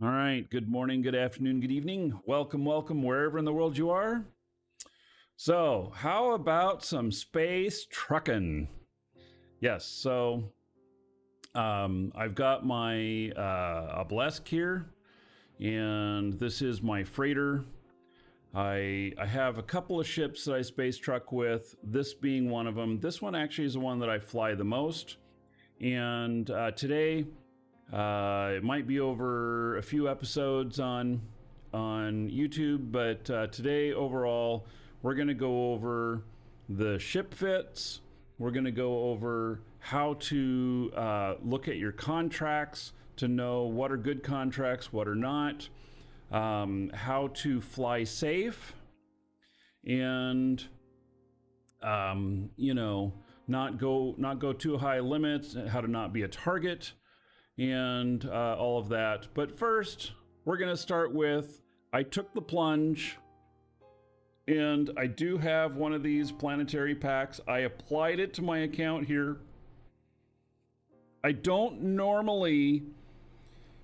All right. Good morning, good afternoon, good evening. Welcome, welcome, wherever in the world you are. So, how about some space trucking? Yes. So, I've got my obelisk here, and this is my freighter. I have a couple of ships that I space truck with. This being one of them. This one actually is the one that I fly the most. And today, it might be over a few episodes on YouTube, but today overall, we're going to go over the ship fits. We're going to go over how to look at your contracts to know what are good contracts, what are not, how to fly safe, and not go too high limits, how to not be a target, and all of that. But first, we're going to start with I took the plunge, and I do have one of these planetary packs. I applied it to my account here. I don't normally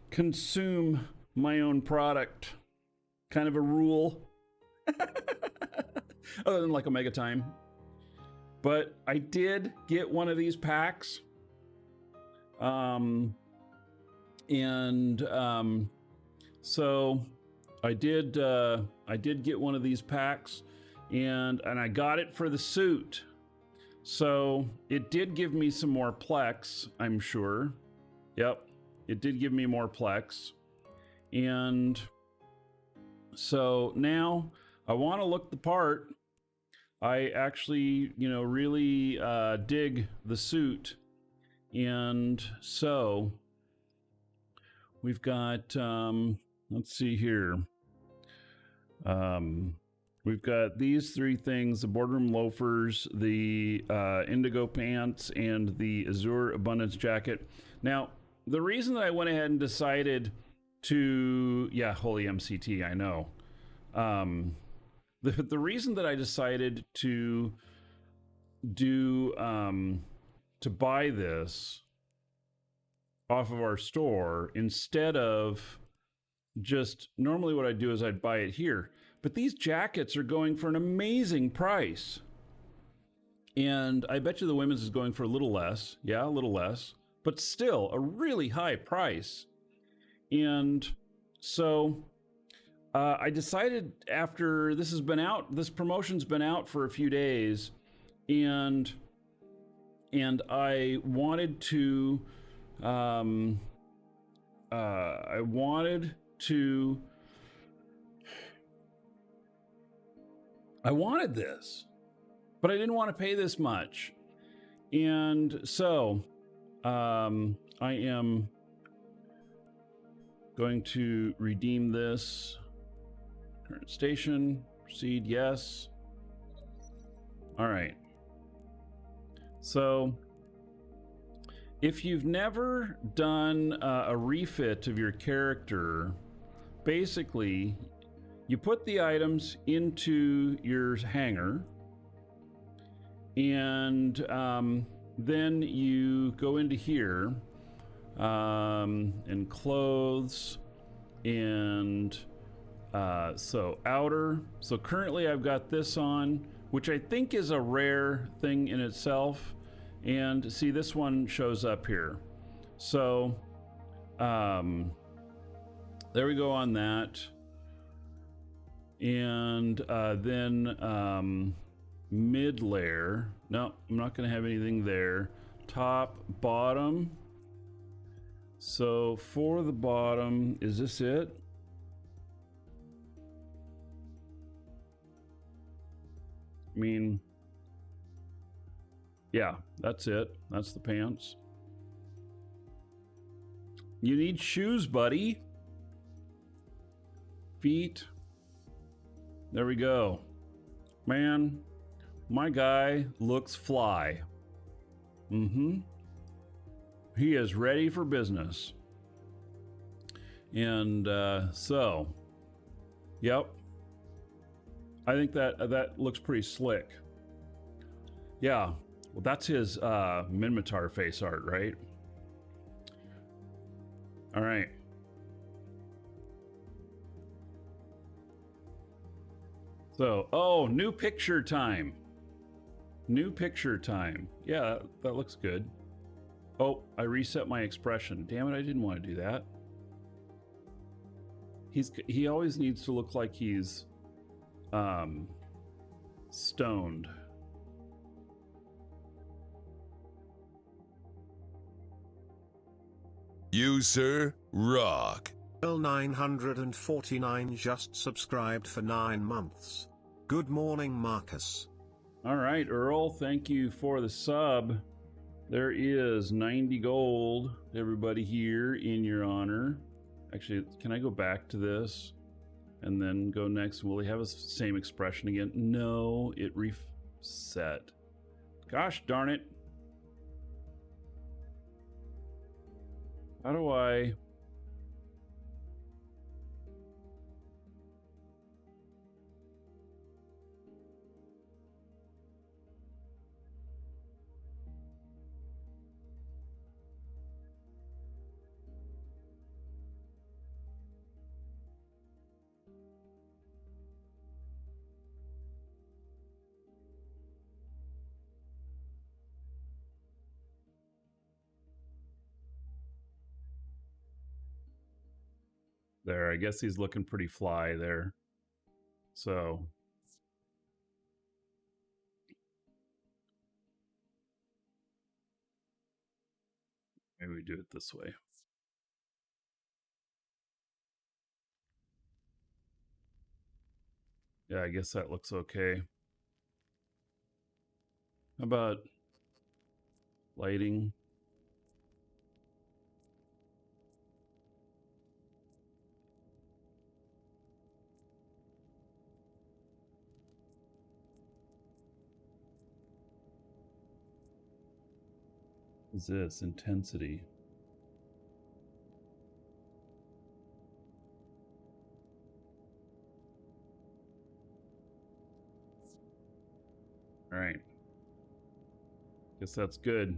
consume my own product. Kind of a rule. Other than like Omega Time. But I did get one of these packs. So I did get one of these packs, and I got it for the suit. So it did give me some more plex, I'm sure. Yep, it did give me more plex. And so now I want to look the part. I actually, really dig the suit. And so we've got, let's see here. We've got these three things: the boardroom loafers, the indigo pants, and the azure abundance jacket. Now, the reason that I went ahead and decided to, holy MCT, I know. The reason that I decided to do, to buy this off of our store instead of just normally what I'd do is I'd buy it here. But these jackets are going for an amazing price. And I bet you the women's is going for a little less. Yeah, a little less. But still a really high price. And so I decided after this has been out, this promotion's been out for a few days. And I wanted to, I wanted this, but I didn't want to pay this much. And so I am going to redeem this. Current station, proceed, yes. All right. So if you've never done a refit of your character, basically you put the items into your hangar, and then you go into here, and clothes, and so outer. So currently I've got this on, which I think is a rare thing in itself. And see, this one shows up here. So there we go on that. And then mid layer. No, I'm not going to have anything there. Top, bottom. So for the bottom, is this it? I mean, yeah, that's it. That's the pants. You need shoes, buddy. Feet. There we go. Man, my guy looks fly. Mm-hmm. He is ready for business. And so, yep. I think that looks pretty slick. Yeah. Well, that's his Minmatar face art, right? All right. So, oh, new picture time. New picture time. Yeah, that looks good. Oh, I reset my expression. Damn it, I didn't want to do that. He always needs to look like he's stoned. You, sir, rock. 949 just subscribed for 9 months. Good morning, Marcus. All right, Earl, thank you for the sub. There is 90 gold, everybody here, in your honor. Actually, can I go back to this and then go next? Will he have the same expression again? No, it reset. Gosh darn it. How do I... There, I guess he's looking pretty fly there. So maybe we do it this way. Yeah, I guess that looks okay. How about lighting? What's this? Intensity. All right. Guess that's good.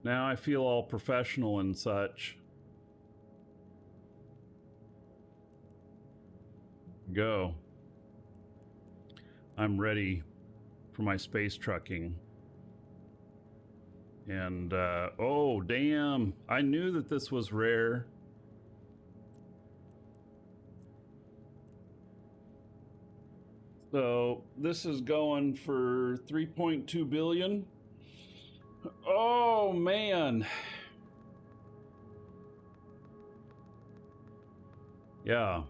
Now I feel all professional and such. Go. I'm ready for my space trucking. And, oh, damn. I knew that this was rare. So this is going for 3.2 billion. Oh, man. Yeah,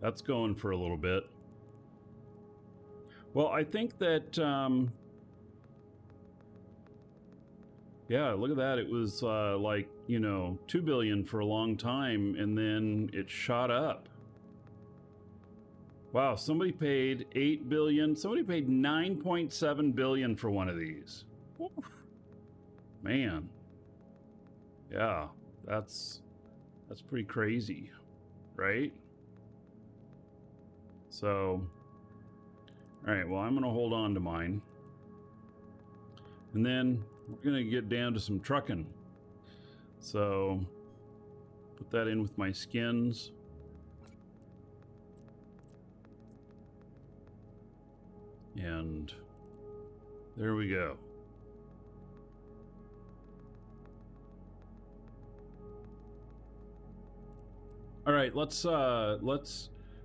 that's going for a little bit. Well, I think that, yeah, look at that. It was like, you know, 2 billion for a long time, and then it shot up. Wow, somebody paid 8 billion. Somebody paid 9.7 billion for one of these. Oof. Man. Yeah, that's pretty crazy, right? So, all right, well, I'm going to hold on to mine. And then we're going to get down to some trucking. So, put that in with my skins. And there we go. All right, let's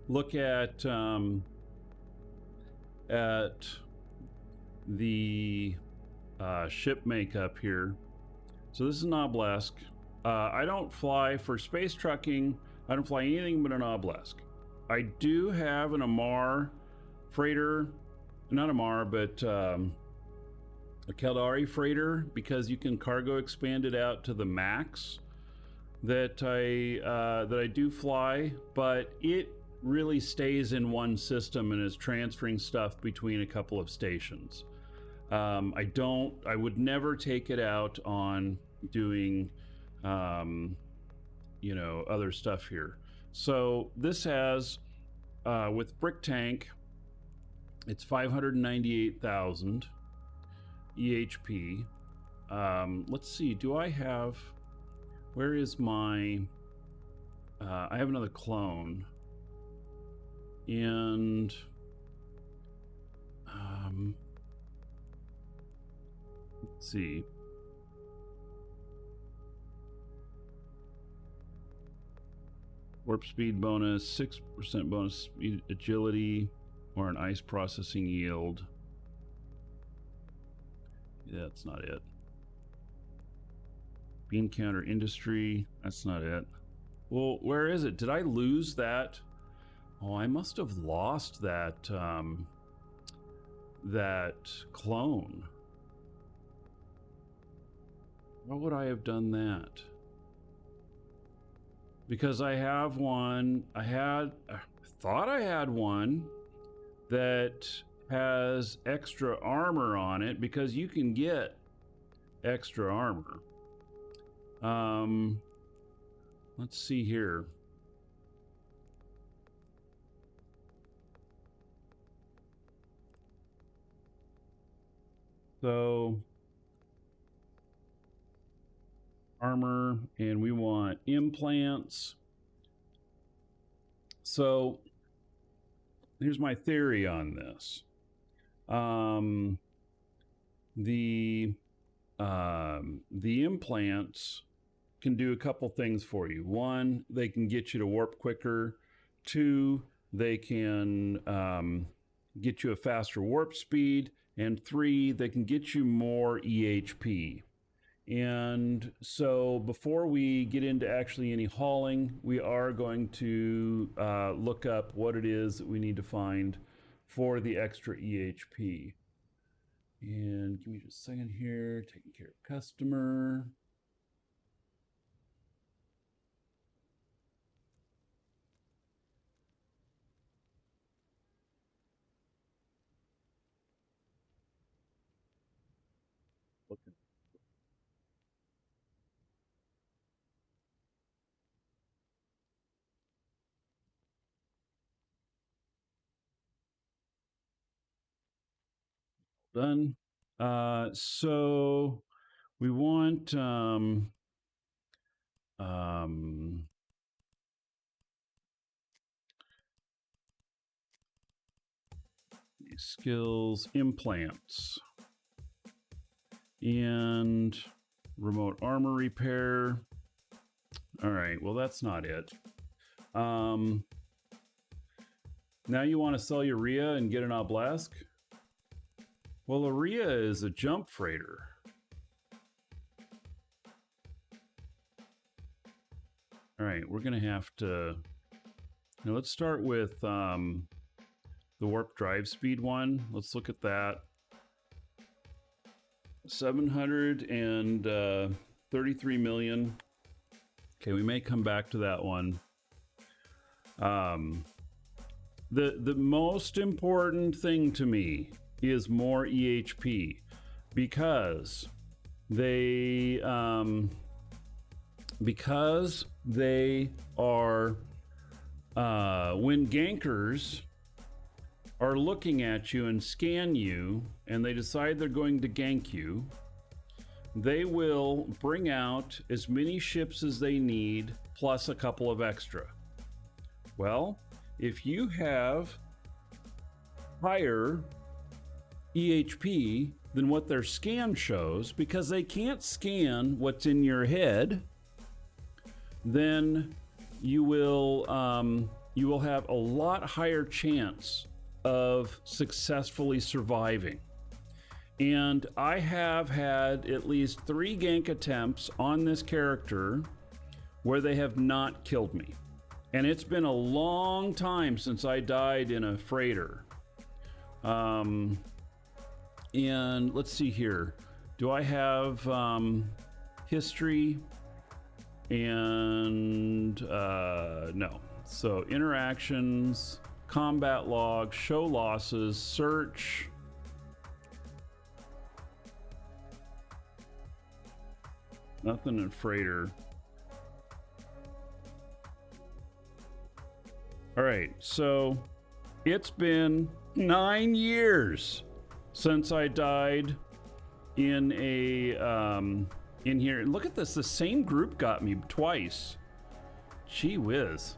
look at the ship makeup here. So this is an obelisk. I don't fly for space trucking. I don't fly anything but an obelisk. I do have an Amar freighter, not Amar, but a Caldari freighter, because you can cargo expand it out to the max that I do fly, but it really stays in one system and is transferring stuff between a couple of stations. I would never take it out on doing, you know, other stuff here. So this has, with Brick Tank, it's 598,000 EHP. let's see. Do I have? Where is my? I have another clone, and let's see. Warp speed bonus, 6% bonus speed agility, or an ice processing yield. Yeah, that's not it. Beam counter industry, that's not it. Well, where is it? Did I lose that? Oh, I must have lost that that clone. Why would I have done that? Because I have one, I thought I had one that has extra armor on it, because you can get extra armor. Let's see here. So armor, and we want implants. So here's my theory on this. The implants can do a couple things for you. One, they can get you to warp quicker. Two, they can get you a faster warp speed. And three, they can get you more EHP. And so before we get into actually any hauling, we are going to look up what it is that we need to find for the extra EHP. And give me just a second here, taking care of customer. Looking. Done. So we want skills, implants, and remote armor repair. All right, well, that's not it. Now you want to sell urea and get an obelisk? Well, urea is a jump freighter. All right, we're going to have to... Now let's start with the warp drive speed one. Let's look at that. 733 million. Okay, we may come back to that one. The most important thing to me is more EHP, because they are when gankers are looking at you and scan you and they decide they're going to gank you, they will bring out as many ships as they need plus a couple of extra. Well, if you have higher EHP than what their scan shows, because they can't scan what's in your head, then you will have a lot higher chance of successfully surviving. And I have had at least 3 gank attempts on this character where they have not killed me. And it's been a long time since I died in a freighter. And let's see here. Do I have history? And no. So interactions, combat log, show losses, search. Nothing in freighter. All right, so it's been 9 years since I died in in here. And look at this. The same group got me twice. Gee whiz.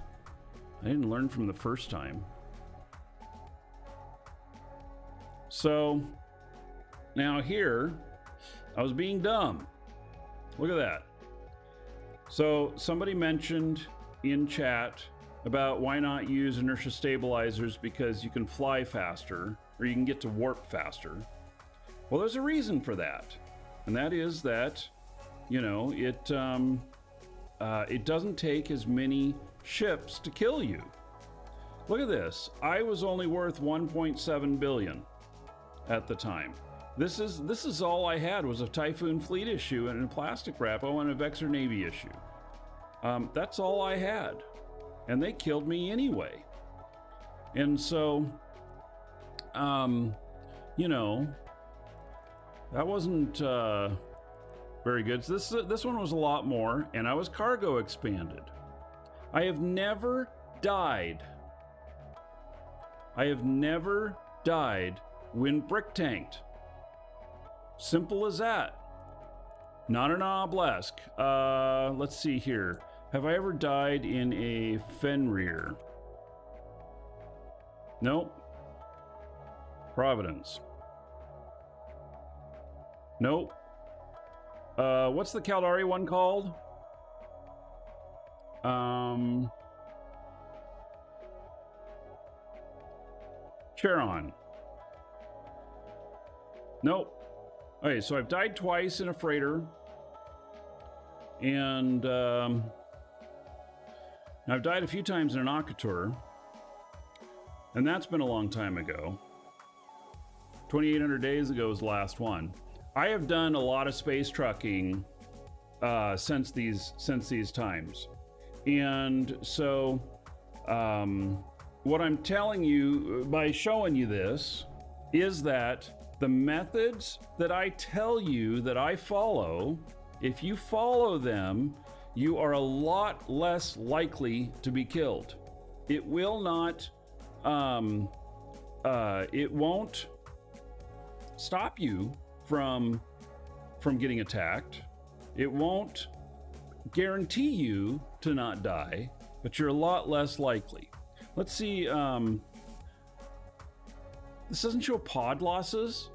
I didn't learn from the first time. So now here, I was being dumb. Look at that. So somebody mentioned in chat about why not use inertia stabilizers because you can fly faster or you can get to warp faster. Well, there's a reason for that. And that is that, you know, it doesn't take as many ships to kill you. Look at this. I was only worth 1.7 billion at the time. This is all I had was a Typhoon Fleet issue and a plastic wrap. Oh, and a Vexor Navy issue. That's all I had. And they killed me anyway. And so, you know, that wasn't very good. So this one was a lot more, and I was cargo expanded. I have never died. I have never died when brick tanked. Simple as that. Not an obelisk. Let's see here. Have I ever died in a Fenrir? Nope. Providence. Nope. What's the Caldari one called? Charon. Nope. Okay, so I've died twice in a freighter. And I've died a few times in an Akatur. And that's been a long time ago. 2,800 days ago was the last one. I have done a lot of space trucking since these times. And so what I'm telling you by showing you this is that the methods that I tell you that I follow, if you follow them, you are a lot less likely to be killed. It will not, it won't stop you from getting attacked. It won't guarantee you to not die, but you're a lot less likely. Let's see, this doesn't show pod losses.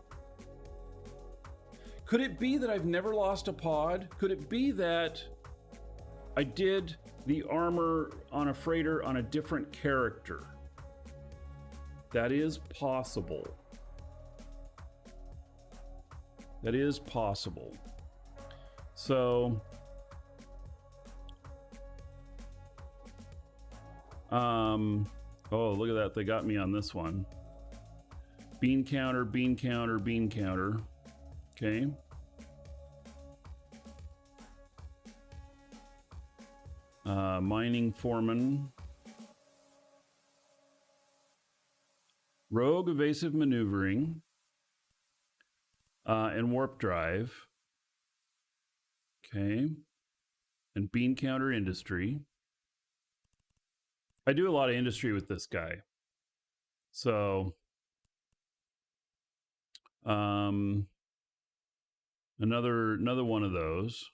Could it be that I've never lost a pod? Could it be that I did the armor on a freighter on a different character? That is possible. That is possible. So, oh, look at that. They got me on this one. Bean counter, bean counter, bean counter. Okay. Mining foreman. Rogue evasive maneuvering. And warp drive. Okay. And bean counter industry. I do a lot of industry with this guy. So, another one of those.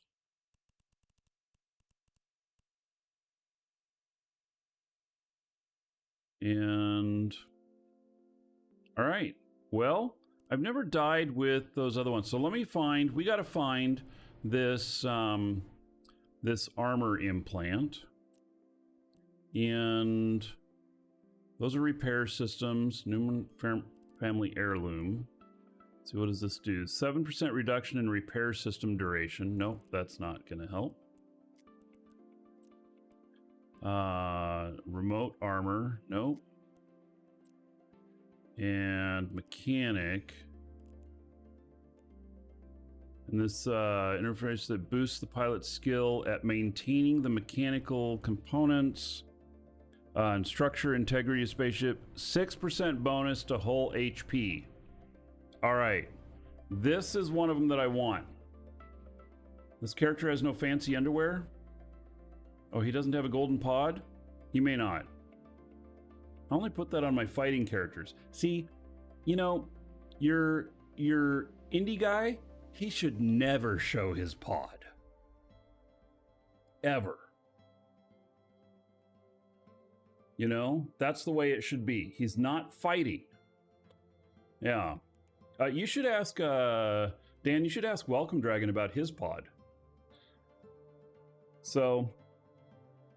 And all right. Well, I've never died with those other ones. So let me find, we got to find this, this armor implant. And those are repair systems, Newman family heirloom. Let's see, what does this do? 7% reduction in repair system duration. Nope, that's not going to help. Remote armor. Nope. And mechanic. And this interface that boosts the pilot's skill at maintaining the mechanical components and structure integrity of spaceship. 6% bonus to hull HP. All right. This is one of them that I want. This character has no fancy underwear. Oh, he doesn't have a golden pod? He may not. I only put that on my fighting characters. See, you know, your indie guy, he should never show his pod. Ever. You know, that's the way it should be. He's not fighting. Yeah. You should ask, Dan, you should ask Welcome Dragon about his pod. So,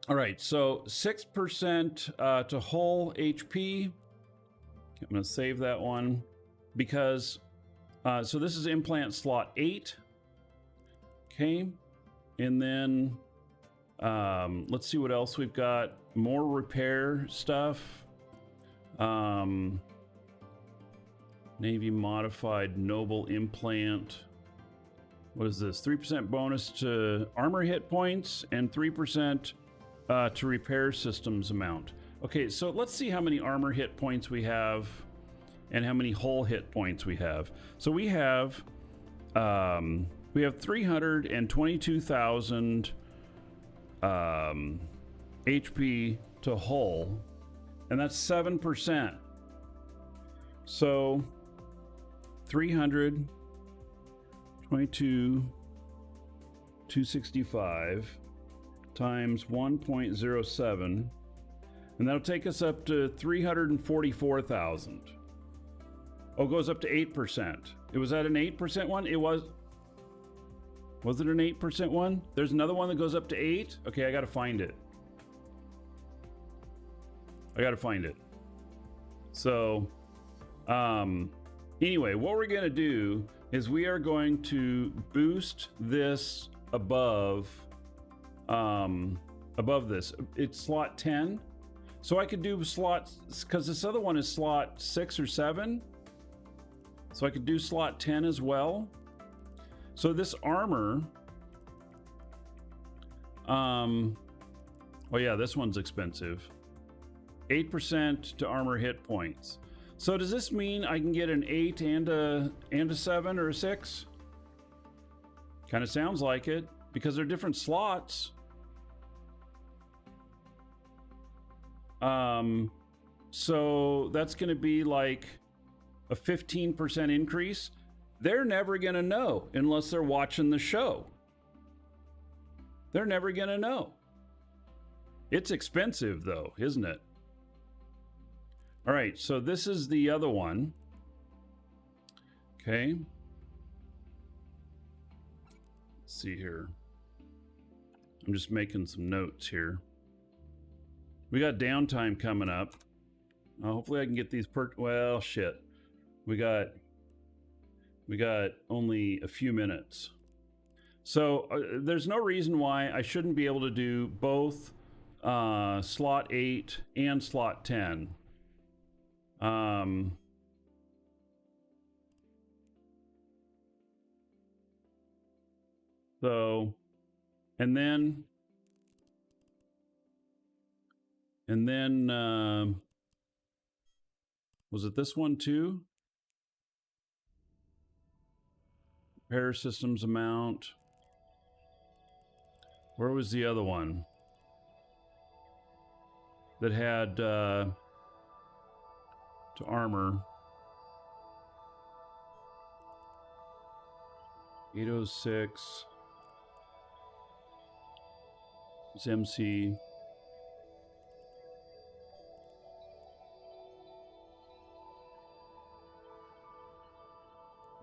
all right. So 6% to whole HP. I'm going to save that one because, so this is implant slot 8. Okay. And then, let's see what else we've got. More repair stuff. Navy modified noble implant. What is this? 3% bonus to armor hit points and 3% to repair systems amount. Okay, so let's see how many armor hit points we have and how many hull hit points we have. So we have 322,000 HP to hull, and that's 7%. So 265 times 1.07, and that'll take us up to 344,000. Oh, it goes up to 8%. It was at an 8% one? It was it an 8% one? There's another one that goes up to 8? Okay, I gotta find it. So, anyway, what we're gonna do is we are going to boost this above this. It's slot 10. So I could do slots, because this other one is slot 6 or 7. So I could do slot 10 as well. So this armor, well, yeah, this one's expensive. 8% to armor hit points. So does this mean I can get an 8 and a 7 or a 6? Kind of sounds like it, because they're different slots. So that's going to be like a 15% increase. They're never going to know unless they're watching the show. They're never going to know. It's expensive though, isn't it? All right, so this is the other one. Okay. Let's see here. I'm just making some notes here. We got downtime coming up. Hopefully I can get these well, shit. We got only a few minutes. So there's no reason why I shouldn't be able to do both slot 8 and slot 10. So, and then was it this one too? Repair systems amount. Where was the other one that had to armor? 806. It's MC.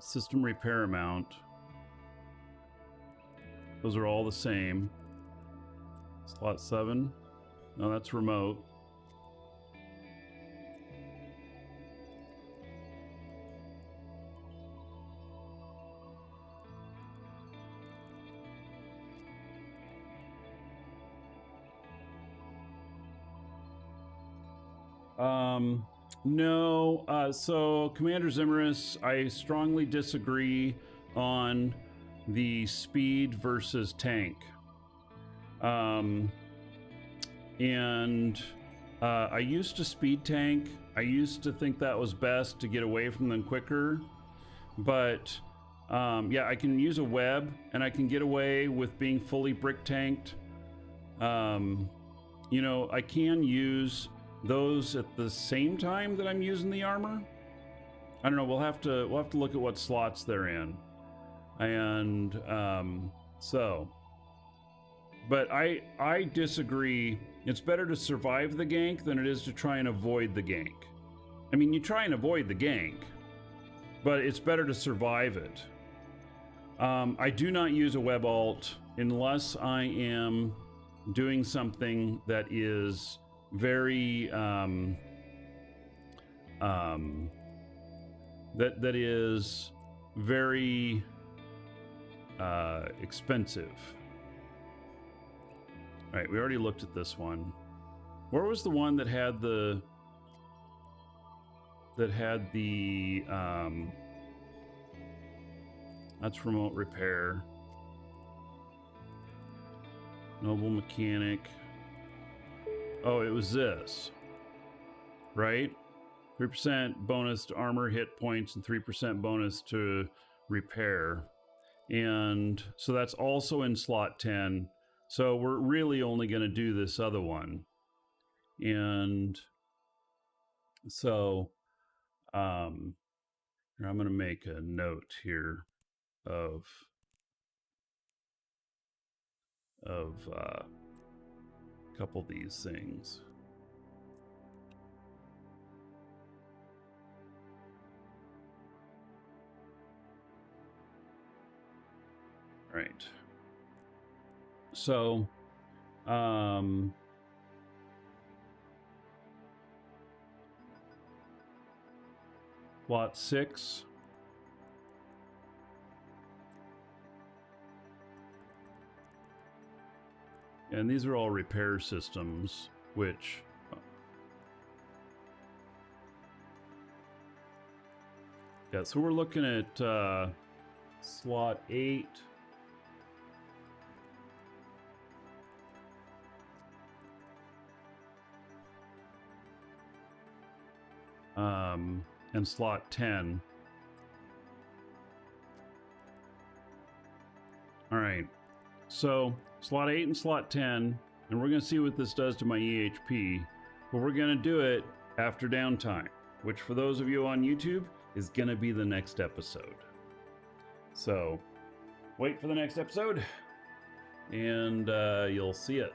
System repair amount. Those are all the same. Slot 7. No, that's remote. No, so Commander Zimmerus, I strongly disagree on the speed versus tank. I used to speed tank. I used to think that was best to get away from them quicker. But yeah, I can use a web and I can get away with being fully brick tanked. You know, I can use those at the same time that I'm using the armor. I don't know. We'll have to look at what slots they're in. And but I disagree. It's better to survive the gank than it is to try and avoid the gank. I mean, you try and avoid the gank, but it's better to survive it. I do not use a web alt unless I am doing something that is very that is very expensive. All right, we already looked at this one. Where was the one that had the that's remote repair. Noble mechanic. Oh, it was this, right? 3% bonus to armor hit points and 3% bonus to repair. And so that's also in slot 10. So we're really only going to do this other one. And so I'm going to make a note here of a couple of these things. All right. So, plot 6. And these are all repair systems, which yeah, so we're looking at slot 8. And slot 10. All right, so slot 8 and slot 10, and we're going to see what this does to my EHP, but we're going to do it after downtime, which for those of you on YouTube is going to be the next episode. So wait for the next episode, and you'll see it.